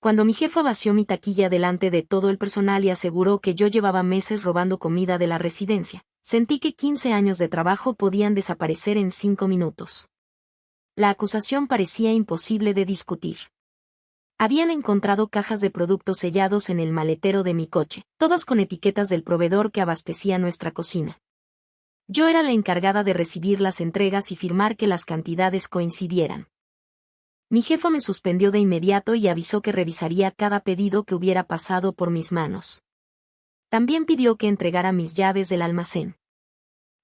Cuando mi jefa vació mi taquilla delante de todo el personal y aseguró que yo llevaba meses robando comida de la residencia, sentí que 15 años de trabajo podían desaparecer en 5 minutos. La acusación parecía imposible de discutir. Habían encontrado cajas de productos sellados en el maletero de mi coche, todas con etiquetas del proveedor que abastecía nuestra cocina. Yo era la encargada de recibir las entregas y firmar que las cantidades coincidieran. Mi jefa me suspendió de inmediato y avisó que revisaría cada pedido que hubiera pasado por mis manos. También pidió que entregara mis llaves del almacén.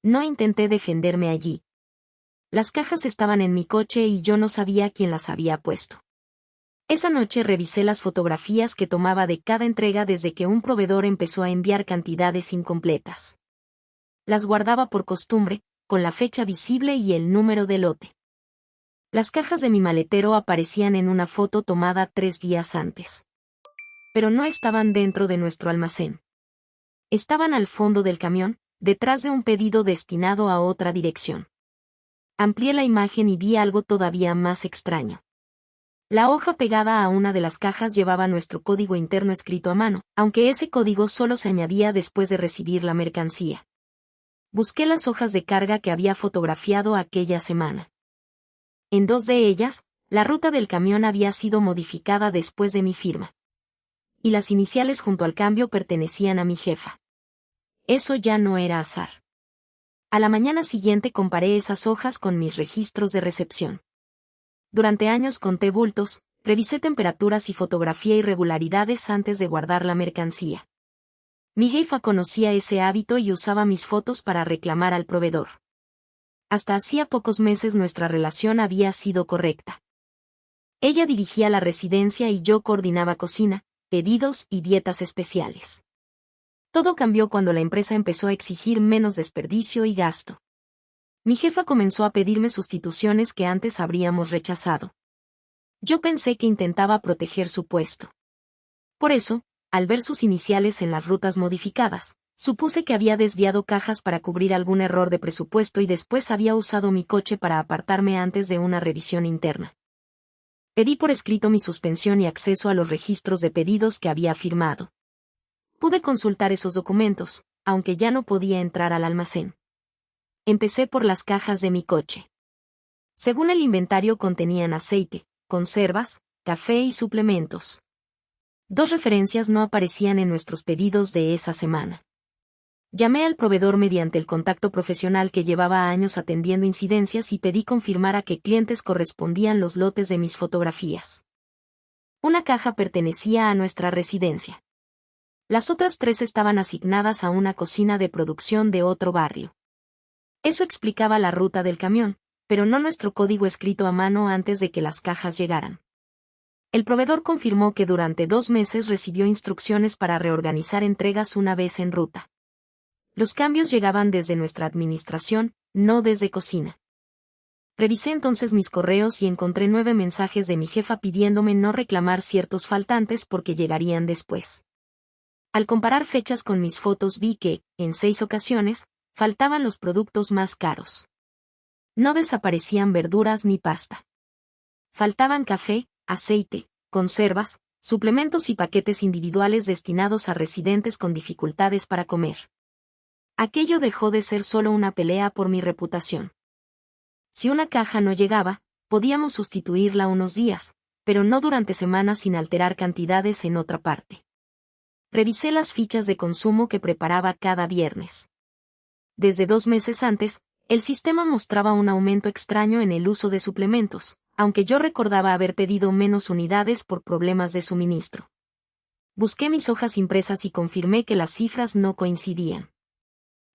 No intenté defenderme allí. Las cajas estaban en mi coche y yo no sabía quién las había puesto. Esa noche revisé las fotografías que tomaba de cada entrega desde que un proveedor empezó a enviar cantidades incompletas. Las guardaba por costumbre, con la fecha visible y el número de lote. Las cajas de mi maletero aparecían en una foto tomada 3 días antes. Pero no estaban dentro de nuestro almacén. Estaban al fondo del camión, detrás de un pedido destinado a otra dirección. Amplié la imagen y vi algo todavía más extraño. La hoja pegada a una de las cajas llevaba nuestro código interno escrito a mano, aunque ese código solo se añadía después de recibir la mercancía. Busqué las hojas de carga que había fotografiado aquella semana. En 2 de ellas, la ruta del camión había sido modificada después de mi firma. Y las iniciales junto al cambio pertenecían a mi jefa. Eso ya no era azar. A la mañana siguiente comparé esas hojas con mis registros de recepción. Durante años conté bultos, revisé temperaturas y fotografié irregularidades antes de guardar la mercancía. Mi jefa conocía ese hábito y usaba mis fotos para reclamar al proveedor. Hasta hacía pocos meses nuestra relación había sido correcta. Ella dirigía la residencia y yo coordinaba cocina, pedidos y dietas especiales. Todo cambió cuando la empresa empezó a exigir menos desperdicio y gasto. Mi jefa comenzó a pedirme sustituciones que antes habríamos rechazado. Yo pensé que intentaba proteger su puesto. Por eso, al ver sus iniciales en las rutas modificadas, supuse que había desviado cajas para cubrir algún error de presupuesto y después había usado mi coche para apartarme antes de una revisión interna. Pedí por escrito mi suspensión y acceso a los registros de pedidos que había firmado. Pude consultar esos documentos, aunque ya no podía entrar al almacén. Empecé por las cajas de mi coche. Según el inventario contenían aceite, conservas, café y suplementos. 2 referencias no aparecían en nuestros pedidos de esa semana. Llamé al proveedor mediante el contacto profesional que llevaba años atendiendo incidencias y pedí confirmar a qué clientes correspondían los lotes de mis fotografías. Una caja pertenecía a nuestra residencia. Las otras 3 estaban asignadas a una cocina de producción de otro barrio. Eso explicaba la ruta del camión, pero no nuestro código escrito a mano antes de que las cajas llegaran. El proveedor confirmó que durante 2 meses recibió instrucciones para reorganizar entregas una vez en ruta. Los cambios llegaban desde nuestra administración, no desde cocina. Revisé entonces mis correos y encontré 9 mensajes de mi jefa pidiéndome no reclamar ciertos faltantes porque llegarían después. Al comparar fechas con mis fotos vi que, en 6 ocasiones, faltaban los productos más caros. No desaparecían verduras ni pasta. Faltaban café, aceite, conservas, suplementos y paquetes individuales destinados a residentes con dificultades para comer. Aquello dejó de ser solo una pelea por mi reputación. Si una caja no llegaba, podíamos sustituirla unos días, pero no durante semanas sin alterar cantidades en otra parte. Revisé las fichas de consumo que preparaba cada viernes. Desde 2 meses antes, el sistema mostraba un aumento extraño en el uso de suplementos, aunque yo recordaba haber pedido menos unidades por problemas de suministro. Busqué mis hojas impresas y confirmé que las cifras no coincidían.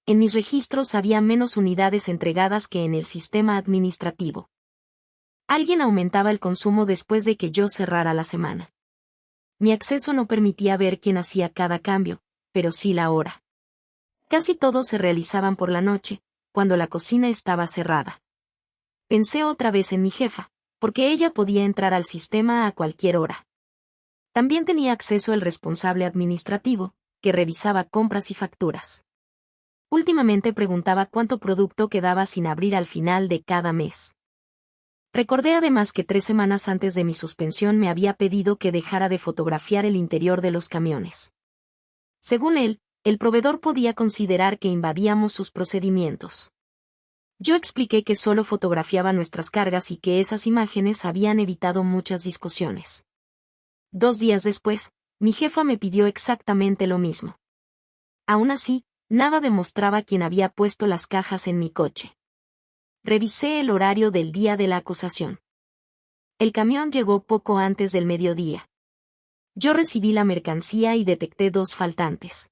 En mis registros había menos unidades entregadas que en el sistema administrativo. Alguien aumentaba el consumo después de que yo cerrara la semana. Mi acceso no permitía ver quién hacía cada cambio, pero sí la hora. Casi todos se realizaban por la noche, cuando la cocina estaba cerrada. Pensé otra vez en mi jefa, porque ella podía entrar al sistema a cualquier hora. También tenía acceso el responsable administrativo, que revisaba compras y facturas. Últimamente preguntaba cuánto producto quedaba sin abrir al final de cada mes. Recordé además que 3 semanas antes de mi suspensión me había pedido que dejara de fotografiar el interior de los camiones. Según él, el proveedor podía considerar que invadíamos sus procedimientos. Yo expliqué que solo fotografiaba nuestras cargas y que esas imágenes habían evitado muchas discusiones. 2 días después, mi jefa me pidió exactamente lo mismo. Aún así, nada demostraba quién había puesto las cajas en mi coche. Revisé el horario del día de la acusación. El camión llegó poco antes del mediodía. Yo recibí la mercancía y detecté 2 faltantes.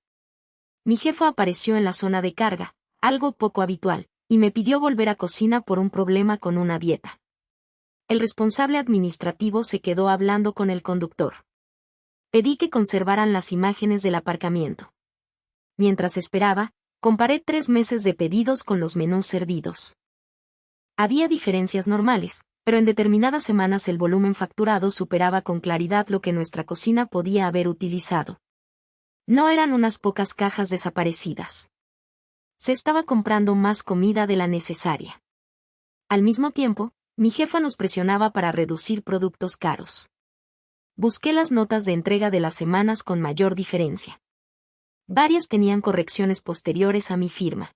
Mi jefa apareció en la zona de carga, algo poco habitual, y me pidió volver a cocina por un problema con una dieta. El responsable administrativo se quedó hablando con el conductor. Pedí que conservaran las imágenes del aparcamiento. Mientras esperaba, comparé 3 meses de pedidos con los menús servidos. Había diferencias normales, pero en determinadas semanas el volumen facturado superaba con claridad lo que nuestra cocina podía haber utilizado. No eran unas pocas cajas desaparecidas. Se estaba comprando más comida de la necesaria. Al mismo tiempo, mi jefa nos presionaba para reducir productos caros. Busqué las notas de entrega de las semanas con mayor diferencia. Varias tenían correcciones posteriores a mi firma.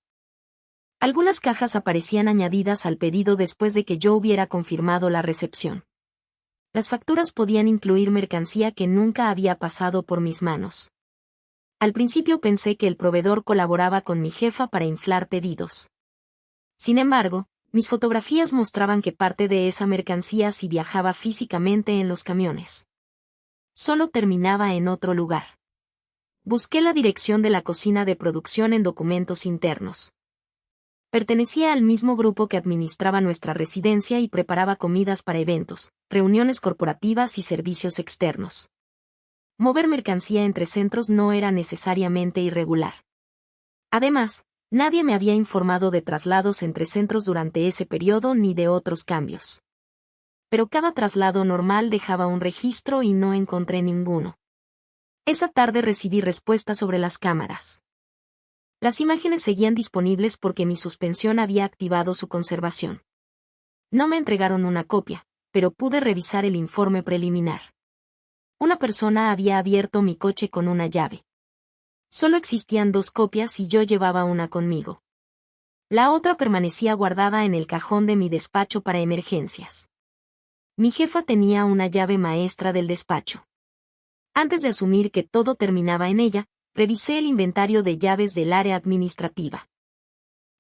Algunas cajas aparecían añadidas al pedido después de que yo hubiera confirmado la recepción. Las facturas podían incluir mercancía que nunca había pasado por mis manos. Al principio pensé que el proveedor colaboraba con mi jefa para inflar pedidos. Sin embargo, mis fotografías mostraban que parte de esa mercancía sí viajaba físicamente en los camiones. Solo terminaba en otro lugar. Busqué la dirección de la cocina de producción en documentos internos. Pertenecía al mismo grupo que administraba nuestra residencia y preparaba comidas para eventos, reuniones corporativas y servicios externos. Mover mercancía entre centros no era necesariamente irregular. Además, nadie me había informado de traslados entre centros durante ese periodo ni de otros cambios. Pero cada traslado normal dejaba un registro y no encontré ninguno. Esa tarde recibí respuestas sobre las cámaras. Las imágenes seguían disponibles porque mi suspensión había activado su conservación. No me entregaron una copia, pero pude revisar el informe preliminar. Una persona había abierto mi coche con una llave. Solo existían 2 copias y yo llevaba una conmigo. La otra permanecía guardada en el cajón de mi despacho para emergencias. Mi jefa tenía una llave maestra del despacho. Antes de asumir que todo terminaba en ella, revisé el inventario de llaves del área administrativa.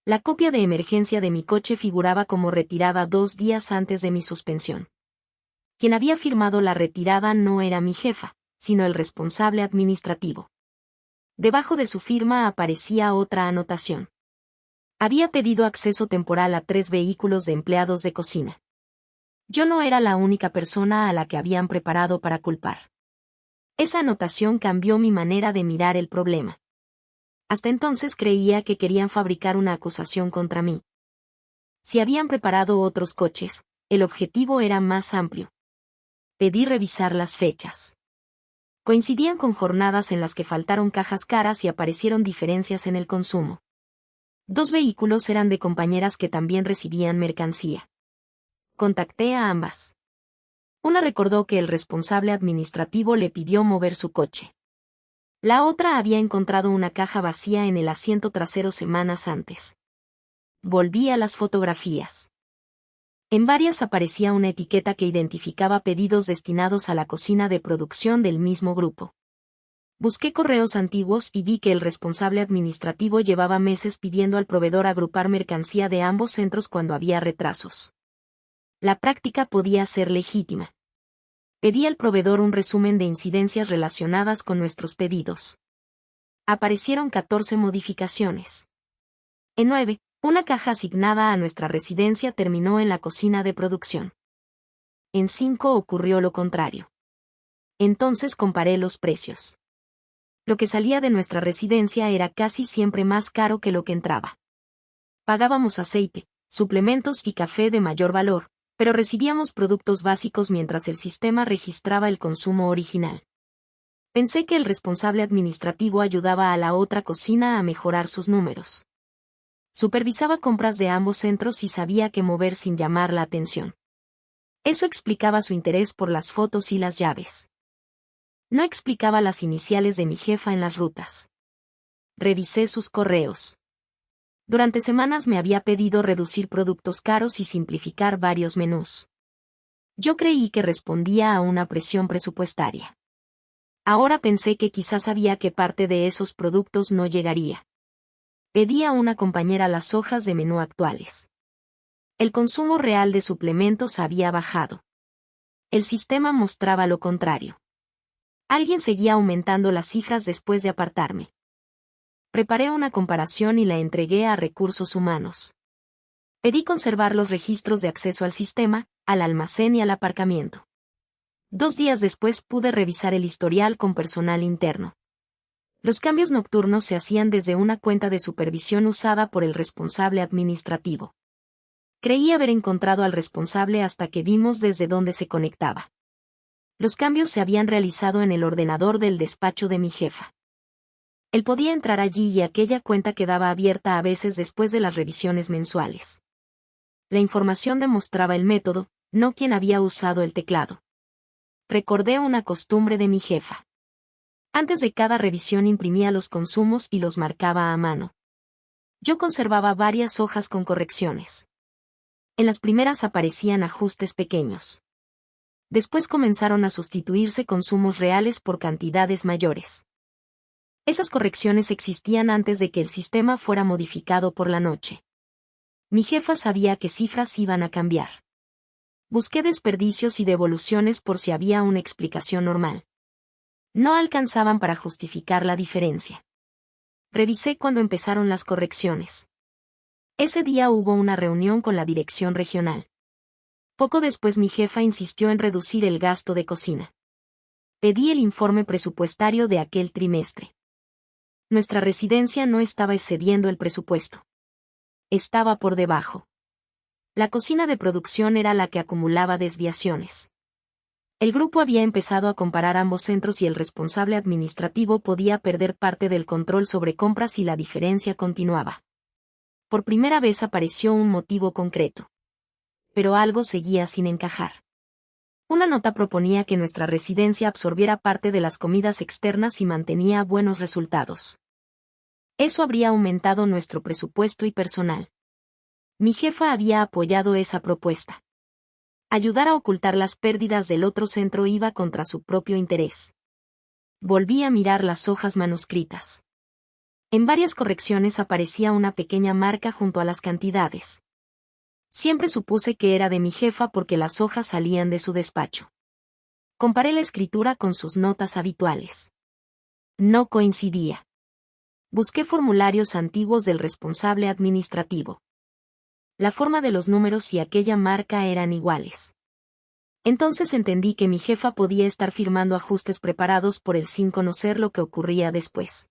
La copia de emergencia de mi coche figuraba como retirada 2 días antes de mi suspensión. Quien había firmado la retirada no era mi jefa, sino el responsable administrativo. Debajo de su firma aparecía otra anotación. Había pedido acceso temporal a 3 vehículos de empleados de cocina. Yo no era la única persona a la que habían preparado para culpar. Esa anotación cambió mi manera de mirar el problema. Hasta entonces creía que querían fabricar una acusación contra mí. Si habían preparado otros coches, el objetivo era más amplio. Pedí revisar las fechas. Coincidían con jornadas en las que faltaron cajas caras y aparecieron diferencias en el consumo. 2 vehículos eran de compañeras que también recibían mercancía. Contacté a ambas. Una recordó que el responsable administrativo le pidió mover su coche. La otra había encontrado una caja vacía en el asiento trasero semanas antes. Volví a las fotografías. En varias aparecía una etiqueta que identificaba pedidos destinados a la cocina de producción del mismo grupo. Busqué correos antiguos y vi que el responsable administrativo llevaba meses pidiendo al proveedor agrupar mercancía de ambos centros cuando había retrasos. La práctica podía ser legítima. Pedí al proveedor un resumen de incidencias relacionadas con nuestros pedidos. Aparecieron 14 modificaciones. En 9, una caja asignada a nuestra residencia terminó en la cocina de producción. En 5 ocurrió lo contrario. Entonces comparé los precios. Lo que salía de nuestra residencia era casi siempre más caro que lo que entraba. Pagábamos aceite, suplementos y café de mayor valor, pero recibíamos productos básicos mientras el sistema registraba el consumo original. Pensé que el responsable administrativo ayudaba a la otra cocina a mejorar sus números. Supervisaba compras de ambos centros y sabía qué mover sin llamar la atención. Eso explicaba su interés por las fotos y las llaves. No explicaba las iniciales de mi jefa en las rutas. Revisé sus correos. Durante semanas me había pedido reducir productos caros y simplificar varios menús. Yo creí que respondía a una presión presupuestaria. Ahora pensé que quizás sabía que parte de esos productos no llegaría. Pedí a una compañera las hojas de menú actuales. El consumo real de suplementos había bajado. El sistema mostraba lo contrario. Alguien seguía aumentando las cifras después de apartarme. Preparé una comparación y la entregué a recursos humanos. Pedí conservar los registros de acceso al sistema, al almacén y al aparcamiento. 2 días después pude revisar el historial con personal interno. Los cambios nocturnos se hacían desde una cuenta de supervisión usada por el responsable administrativo. Creí haber encontrado al responsable hasta que vimos desde dónde se conectaba. Los cambios se habían realizado en el ordenador del despacho de mi jefa. Él podía entrar allí y aquella cuenta quedaba abierta a veces después de las revisiones mensuales. La información demostraba el método, no quien había usado el teclado. Recordé una costumbre de mi jefa. Antes de cada revisión imprimía los consumos y los marcaba a mano. Yo conservaba varias hojas con correcciones. En las primeras aparecían ajustes pequeños. Después comenzaron a sustituirse consumos reales por cantidades mayores. Esas correcciones existían antes de que el sistema fuera modificado por la noche. Mi jefa sabía qué cifras iban a cambiar. Busqué desperdicios y devoluciones por si había una explicación normal. No alcanzaban para justificar la diferencia. Revisé cuando empezaron las correcciones. Ese día hubo una reunión con la dirección regional. Poco después mi jefa insistió en reducir el gasto de cocina. Pedí el informe presupuestario de aquel trimestre. Nuestra residencia no estaba excediendo el presupuesto. Estaba por debajo. La cocina de producción era la que acumulaba desviaciones. El grupo había empezado a comparar ambos centros y el responsable administrativo podía perder parte del control sobre compras y la diferencia continuaba. Por primera vez apareció un motivo concreto. Pero algo seguía sin encajar. Una nota proponía que nuestra residencia absorbiera parte de las comidas externas y mantenía buenos resultados. Eso habría aumentado nuestro presupuesto y personal. Mi jefa había apoyado esa propuesta. Ayudar a ocultar las pérdidas del otro centro iba contra su propio interés. Volví a mirar las hojas manuscritas. En varias correcciones aparecía una pequeña marca junto a las cantidades. Siempre supuse que era de mi jefa porque las hojas salían de su despacho. Comparé la escritura con sus notas habituales. No coincidía. Busqué formularios antiguos del responsable administrativo. La forma de los números y aquella marca eran iguales. Entonces entendí que mi jefa podía estar firmando ajustes preparados por él sin conocer lo que ocurría después.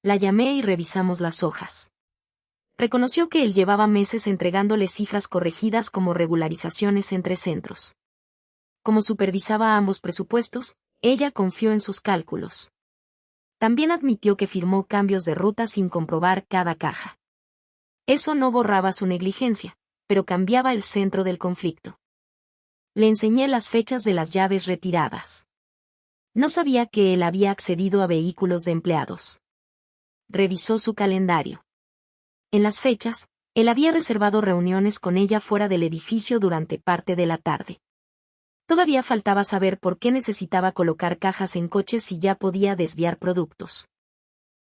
La llamé y revisamos las hojas. Reconoció que él llevaba meses entregándole cifras corregidas como regularizaciones entre centros. Como supervisaba ambos presupuestos, ella confió en sus cálculos. También admitió que firmó cambios de ruta sin comprobar cada caja. Eso no borraba su negligencia, pero cambiaba el centro del conflicto. Le enseñé las fechas de las llaves retiradas. No sabía que él había accedido a vehículos de empleados. Revisó su calendario. En las fechas, él había reservado reuniones con ella fuera del edificio durante parte de la tarde. Todavía faltaba saber por qué necesitaba colocar cajas en coches si ya podía desviar productos.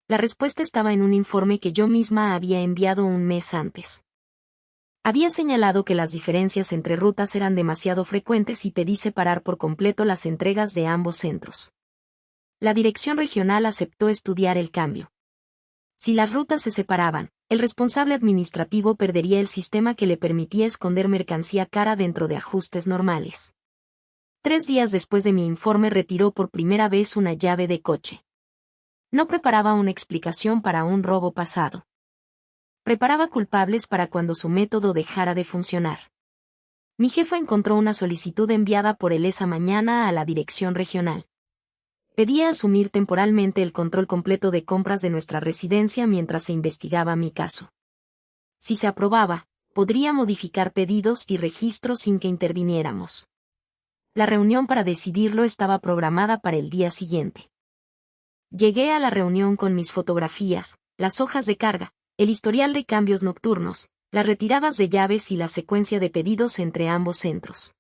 La respuesta estaba en un informe que yo misma había enviado un mes antes. Había señalado que las diferencias entre rutas eran demasiado frecuentes y pedí separar por completo las entregas de ambos centros. La dirección regional aceptó estudiar el cambio. Si las rutas se separaban, el responsable administrativo perdería el sistema que le permitía esconder mercancía cara dentro de ajustes normales. 3 días después de mi informe retiró por primera vez una llave de coche. No preparaba una explicación para un robo pasado. Preparaba culpables para cuando su método dejara de funcionar. Mi jefa encontró una solicitud enviada por él esa mañana a la dirección regional. Pedía asumir temporalmente el control completo de compras de nuestra residencia mientras se investigaba mi caso. Si se aprobaba, podría modificar pedidos y registros sin que interviniéramos. La reunión para decidirlo estaba programada para el día siguiente. Llegué a la reunión con mis fotografías, las hojas de carga, el historial de cambios nocturnos, las retiradas de llaves y la secuencia de pedidos entre ambos centros.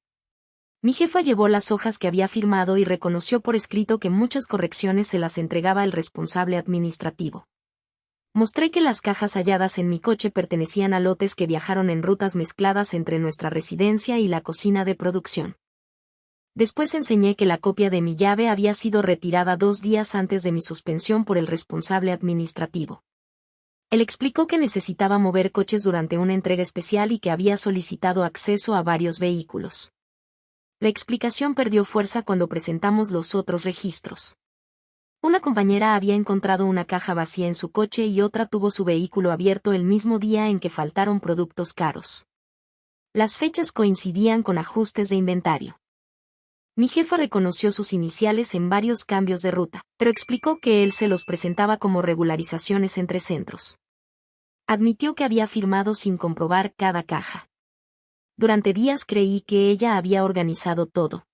Mi jefa llevó las hojas que había firmado y reconoció por escrito que muchas correcciones se las entregaba el responsable administrativo. Mostré que las cajas halladas en mi coche pertenecían a lotes que viajaron en rutas mezcladas entre nuestra residencia y la cocina de producción. Después enseñé que la copia de mi llave había sido retirada 2 días antes de mi suspensión por el responsable administrativo. Él explicó que necesitaba mover coches durante una entrega especial y que había solicitado acceso a varios vehículos. La explicación perdió fuerza cuando presentamos los otros registros. Una compañera había encontrado una caja vacía en su coche y otra tuvo su vehículo abierto el mismo día en que faltaron productos caros. Las fechas coincidían con ajustes de inventario. Mi jefa reconoció sus iniciales en varios cambios de ruta, pero explicó que él se los presentaba como regularizaciones entre centros. Admitió que había firmado sin comprobar cada caja. Durante días creí que ella había organizado todo.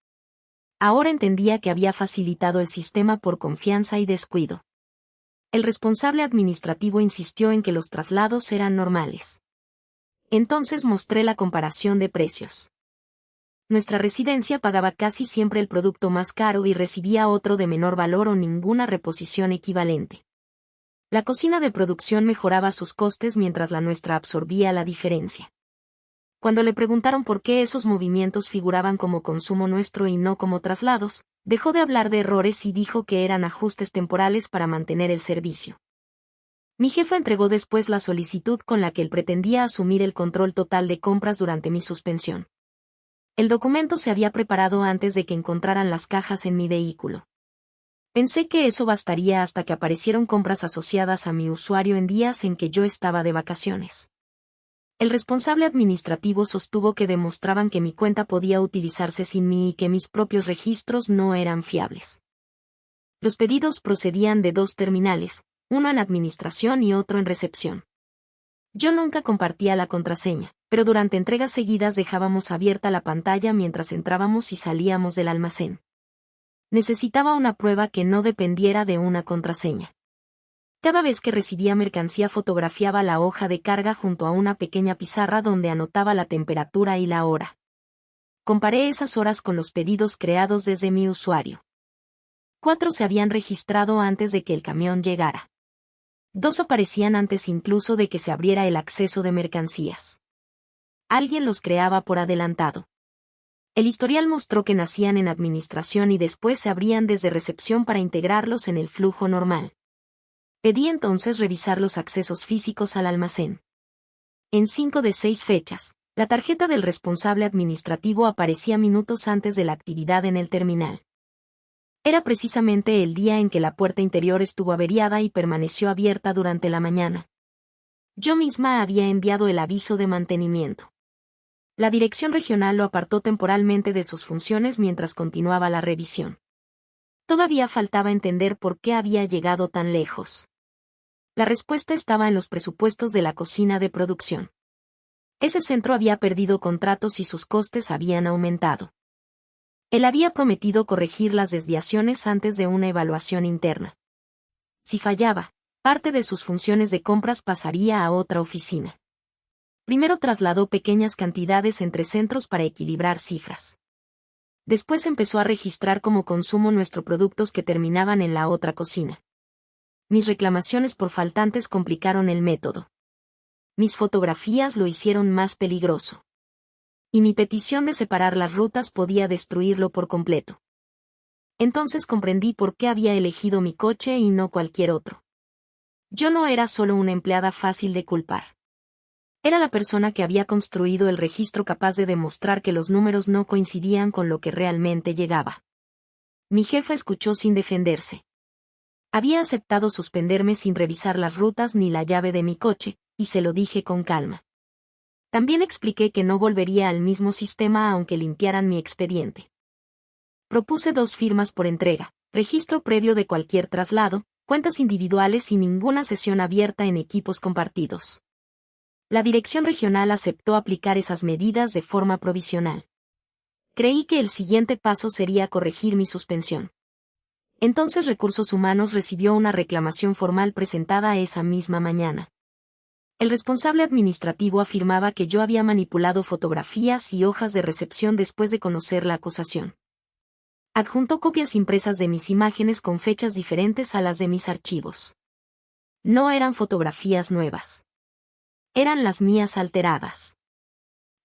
Ahora entendía que había facilitado el sistema por confianza y descuido. El responsable administrativo insistió en que los traslados eran normales. Entonces mostré la comparación de precios. Nuestra residencia pagaba casi siempre el producto más caro y recibía otro de menor valor o ninguna reposición equivalente. La cocina de producción mejoraba sus costes mientras la nuestra absorbía la diferencia. Cuando le preguntaron por qué esos movimientos figuraban como consumo nuestro y no como traslados, dejó de hablar de errores y dijo que eran ajustes temporales para mantener el servicio. Mi jefa entregó después la solicitud con la que él pretendía asumir el control total de compras durante mi suspensión. El documento se había preparado antes de que encontraran las cajas en mi vehículo. Pensé que eso bastaría hasta que aparecieron compras asociadas a mi usuario en días en que yo estaba de vacaciones. El responsable administrativo sostuvo que demostraban que mi cuenta podía utilizarse sin mí y que mis propios registros no eran fiables. Los pedidos procedían de 2 terminales, uno en administración y otro en recepción. Yo nunca compartía la contraseña, pero durante entregas seguidas dejábamos abierta la pantalla mientras entrábamos y salíamos del almacén. Necesitaba una prueba que no dependiera de una contraseña. Cada vez que recibía mercancía fotografiaba la hoja de carga junto a una pequeña pizarra donde anotaba la temperatura y la hora. Comparé esas horas con los pedidos creados desde mi usuario. 4 se habían registrado antes de que el camión llegara. 2 aparecían antes incluso de que se abriera el acceso de mercancías. Alguien los creaba por adelantado. El historial mostró que nacían en administración y después se abrían desde recepción para integrarlos en el flujo normal. Pedí entonces revisar los accesos físicos al almacén. En 5 de 6 fechas, la tarjeta del responsable administrativo aparecía minutos antes de la actividad en el terminal. Era precisamente el día en que la puerta interior estuvo averiada y permaneció abierta durante la mañana. Yo misma había enviado el aviso de mantenimiento. La dirección regional lo apartó temporalmente de sus funciones mientras continuaba la revisión. Todavía faltaba entender por qué había llegado tan lejos. La respuesta estaba en los presupuestos de la cocina de producción. Ese centro había perdido contratos y sus costes habían aumentado. Él había prometido corregir las desviaciones antes de una evaluación interna. Si fallaba, parte de sus funciones de compras pasaría a otra oficina. Primero trasladó pequeñas cantidades entre centros para equilibrar cifras. Después empezó a registrar como consumo nuestros productos que terminaban en la otra cocina. Mis reclamaciones por faltantes complicaron el método. Mis fotografías lo hicieron más peligroso. Y mi petición de separar las rutas podía destruirlo por completo. Entonces comprendí por qué había elegido mi coche y no cualquier otro. Yo no era solo una empleada fácil de culpar. Era la persona que había construido el registro capaz de demostrar que los números no coincidían con lo que realmente llegaba. Mi jefa escuchó sin defenderse. Había aceptado suspenderme sin revisar las rutas ni la llave de mi coche, y se lo dije con calma. También expliqué que no volvería al mismo sistema aunque limpiaran mi expediente. Propuse 2 firmas por entrega, registro previo de cualquier traslado, cuentas individuales y ninguna sesión abierta en equipos compartidos. La dirección regional aceptó aplicar esas medidas de forma provisional. Creí que el siguiente paso sería corregir mi suspensión. Entonces Recursos Humanos recibió una reclamación formal presentada esa misma mañana. El responsable administrativo afirmaba que yo había manipulado fotografías y hojas de recepción después de conocer la acusación. Adjuntó copias impresas de mis imágenes con fechas diferentes a las de mis archivos. No eran fotografías nuevas. Eran las mías alteradas.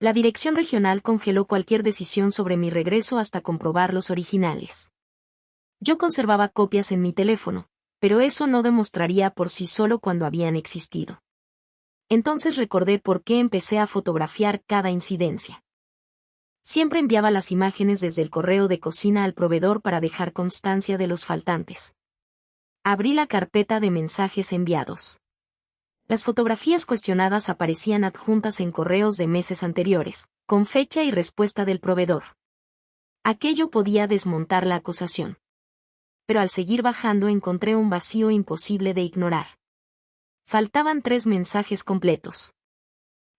La dirección regional congeló cualquier decisión sobre mi regreso hasta comprobar los originales. Yo conservaba copias en mi teléfono, pero eso no demostraría por sí solo cuando habían existido. Entonces recordé por qué empecé a fotografiar cada incidencia. Siempre enviaba las imágenes desde el correo de cocina al proveedor para dejar constancia de los faltantes. Abrí la carpeta de mensajes enviados. Las fotografías cuestionadas aparecían adjuntas en correos de meses anteriores, con fecha y respuesta del proveedor. Aquello podía desmontar la acusación. Pero al seguir bajando encontré un vacío imposible de ignorar. Faltaban 3 mensajes completos.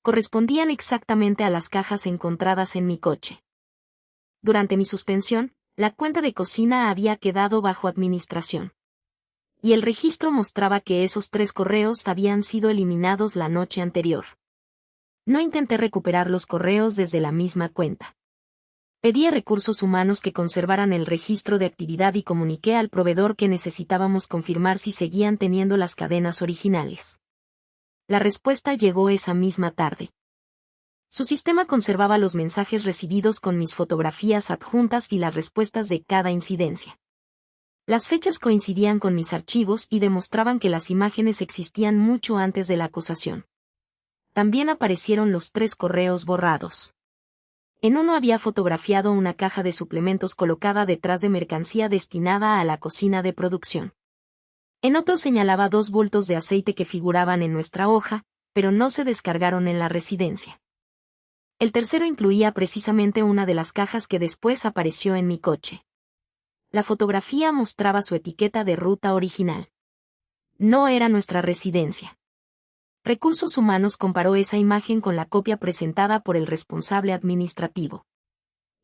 Correspondían exactamente a las cajas encontradas en mi coche. Durante mi suspensión, la cuenta de cocina había quedado bajo administración. Y el registro mostraba que esos 3 correos habían sido eliminados la noche anterior. No intenté recuperar los correos desde la misma cuenta. Pedí a Recursos Humanos que conservaran el registro de actividad y comuniqué al proveedor que necesitábamos confirmar si seguían teniendo las cadenas originales. La respuesta llegó esa misma tarde. Su sistema conservaba los mensajes recibidos con mis fotografías adjuntas y las respuestas de cada incidencia. Las fechas coincidían con mis archivos y demostraban que las imágenes existían mucho antes de la acusación. También aparecieron los 3 correos borrados. En uno había fotografiado una caja de suplementos colocada detrás de mercancía destinada a la cocina de producción. En otro señalaba 2 bultos de aceite que figuraban en nuestra hoja, pero no se descargaron en la residencia. El tercero incluía precisamente una de las cajas que después apareció en mi coche. La fotografía mostraba su etiqueta de ruta original. No era nuestra residencia. Recursos Humanos comparó esa imagen con la copia presentada por el responsable administrativo.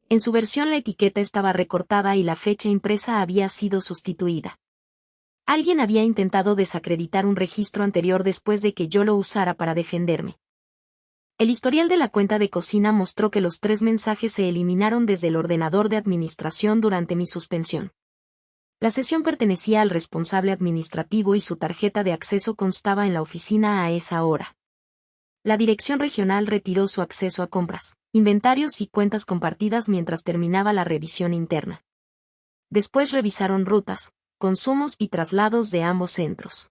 En su versión la etiqueta estaba recortada y la fecha impresa había sido sustituida. Alguien había intentado desacreditar un registro anterior después de que yo lo usara para defenderme. El historial de la cuenta de cocina mostró que los 3 mensajes se eliminaron desde el ordenador de administración durante mi suspensión. La sesión pertenecía al responsable administrativo y su tarjeta de acceso constaba en la oficina a esa hora. La dirección regional retiró su acceso a compras, inventarios y cuentas compartidas mientras terminaba la revisión interna. Después revisaron rutas, consumos y traslados de ambos centros.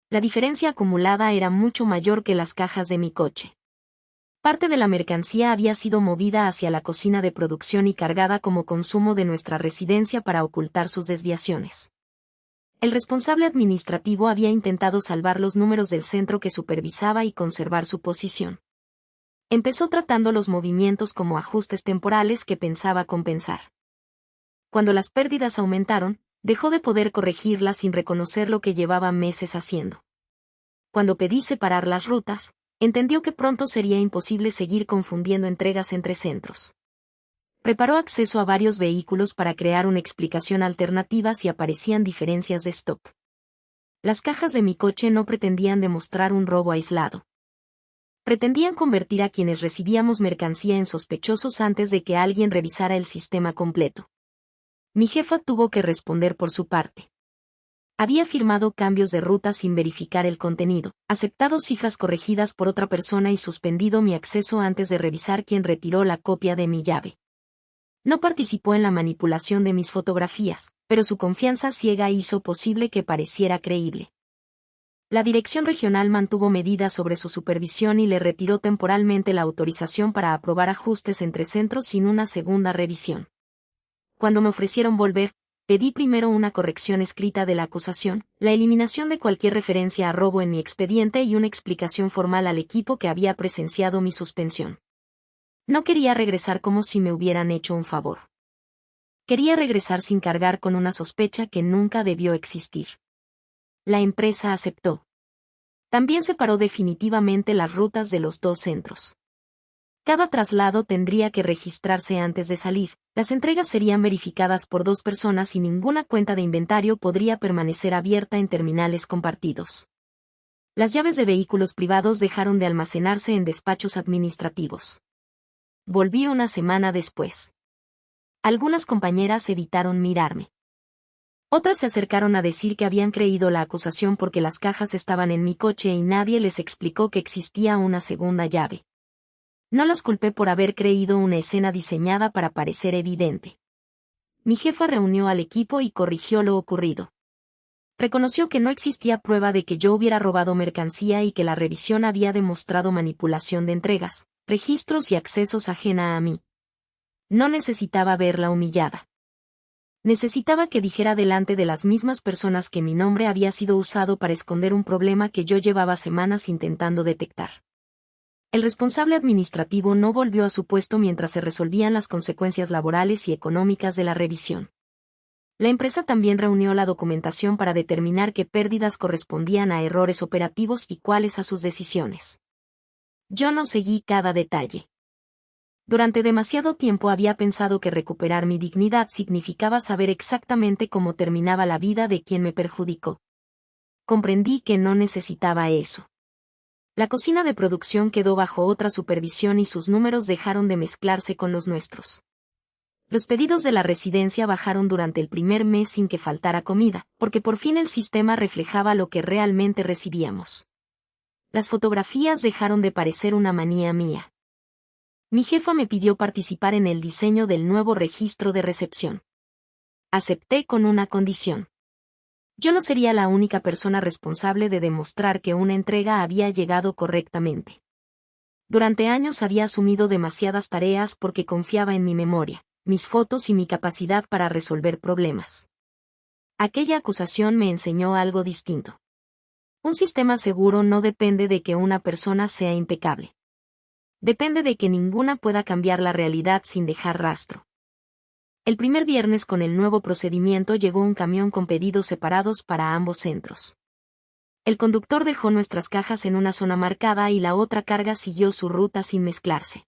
La diferencia acumulada era mucho mayor que las cajas de mi coche. Parte de la mercancía había sido movida hacia la cocina de producción y cargada como consumo de nuestra residencia para ocultar sus desviaciones. El responsable administrativo había intentado salvar los números del centro que supervisaba y conservar su posición. Empezó tratando los movimientos como ajustes temporales que pensaba compensar. Cuando las pérdidas aumentaron, dejó de poder corregirlas sin reconocer lo que llevaba meses haciendo. Cuando pedí separar las rutas, entendió que pronto sería imposible seguir confundiendo entregas entre centros. Preparó acceso a varios vehículos para crear una explicación alternativa si aparecían diferencias de stock. Las cajas de mi coche no pretendían demostrar un robo aislado. Pretendían convertir a quienes recibíamos mercancía en sospechosos antes de que alguien revisara el sistema completo. Mi jefa tuvo que responder por su parte. Había firmado cambios de ruta sin verificar el contenido, aceptado cifras corregidas por otra persona y suspendido mi acceso antes de revisar quién retiró la copia de mi llave. No participó en la manipulación de mis fotografías, pero su confianza ciega hizo posible que pareciera creíble. La dirección regional mantuvo medidas sobre su supervisión y le retiró temporalmente la autorización para aprobar ajustes entre centros sin una segunda revisión. Cuando me ofrecieron volver, pedí primero una corrección escrita de la acusación, la eliminación de cualquier referencia a robo en mi expediente y una explicación formal al equipo que había presenciado mi suspensión. No quería regresar como si me hubieran hecho un favor. Quería regresar sin cargar con una sospecha que nunca debió existir. La empresa aceptó. También separó definitivamente las rutas de los dos centros. Cada traslado tendría que registrarse antes de salir, las entregas serían verificadas por 2 personas y ninguna cuenta de inventario podría permanecer abierta en terminales compartidos. Las llaves de vehículos privados dejaron de almacenarse en despachos administrativos. Volví una semana después. Algunas compañeras evitaron mirarme. Otras se acercaron a decir que habían creído la acusación porque las cajas estaban en mi coche y nadie les explicó que existía una segunda llave. No las culpé por haber creído una escena diseñada para parecer evidente. Mi jefa reunió al equipo y corrigió lo ocurrido. Reconoció que no existía prueba de que yo hubiera robado mercancía y que la revisión había demostrado manipulación de entregas, registros y accesos ajena a mí. No necesitaba verla humillada. Necesitaba que dijera delante de las mismas personas que mi nombre había sido usado para esconder un problema que yo llevaba semanas intentando detectar. El responsable administrativo no volvió a su puesto mientras se resolvían las consecuencias laborales y económicas de la revisión. La empresa también reunió la documentación para determinar qué pérdidas correspondían a errores operativos y cuáles a sus decisiones. Yo no seguí cada detalle. Durante demasiado tiempo había pensado que recuperar mi dignidad significaba saber exactamente cómo terminaba la vida de quien me perjudicó. Comprendí que no necesitaba eso. La cocina de producción quedó bajo otra supervisión y sus números dejaron de mezclarse con los nuestros. Los pedidos de la residencia bajaron durante el primer mes sin que faltara comida, porque por fin el sistema reflejaba lo que realmente recibíamos. Las fotografías dejaron de parecer una manía mía. Mi jefa me pidió participar en el diseño del nuevo registro de recepción. Acepté con una condición. Yo no sería la única persona responsable de demostrar que una entrega había llegado correctamente. Durante años había asumido demasiadas tareas porque confiaba en mi memoria, mis fotos y mi capacidad para resolver problemas. Aquella acusación me enseñó algo distinto. Un sistema seguro no depende de que una persona sea impecable. Depende de que ninguna pueda cambiar la realidad sin dejar rastro. El primer viernes con el nuevo procedimiento llegó un camión con pedidos separados para ambos centros. El conductor dejó nuestras cajas en una zona marcada y la otra carga siguió su ruta sin mezclarse.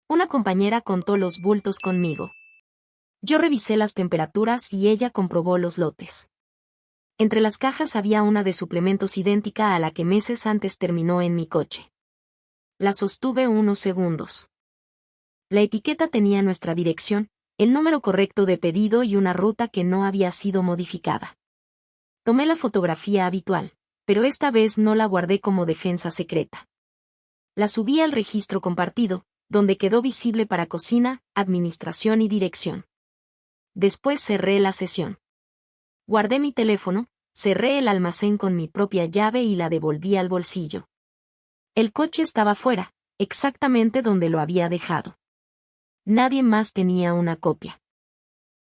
Una compañera contó los bultos conmigo. Yo revisé las temperaturas y ella comprobó los lotes. Entre las cajas había una de suplementos idéntica a la que meses antes terminó en mi coche. La sostuve unos segundos. La etiqueta tenía nuestra dirección, el número correcto de pedido y una ruta que no había sido modificada. Tomé la fotografía habitual, pero esta vez no la guardé como defensa secreta. La subí al registro compartido, donde quedó visible para cocina, administración y dirección. Después cerré la sesión. Guardé mi teléfono, cerré el almacén con mi propia llave y la devolví al bolsillo. El coche estaba fuera, exactamente donde lo había dejado. Nadie más tenía una copia.